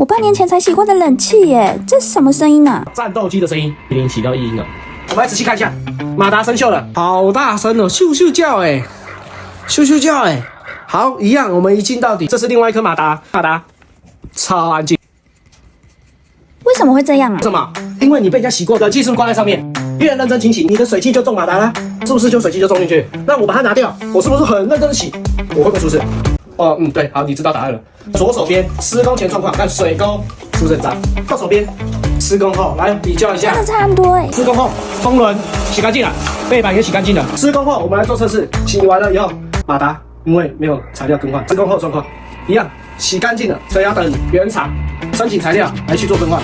我半年前才洗过的冷气耶，这是什么声音啊？战斗机的声音已经起到异音了。我们来仔细看一下，马达生锈了，好大声哦，咻咻叫哎，咻咻叫哎。好，一样，我们一镜到底。这是另外一颗马达，超安静。为什么会这样啊？为什么？因为你被人家洗过的技术挂在上面，越认真清洗，你的水汽就中马达啦，是不是就水汽就中进去？那我把它拿掉，我是不是很认真的洗？我会不会出事？哦，对，好，你知道答案了。左手边施工前状况，看水沟是不是很脏？右手边施工后，来比较一下，真的差很多哎。施工后风轮洗干净了，背板也洗干净了。施工后我们来做测试，洗完了以后，马达因为没有材料更换，施工后状况一样洗干净了，所以要等原厂申请材料来去做更换。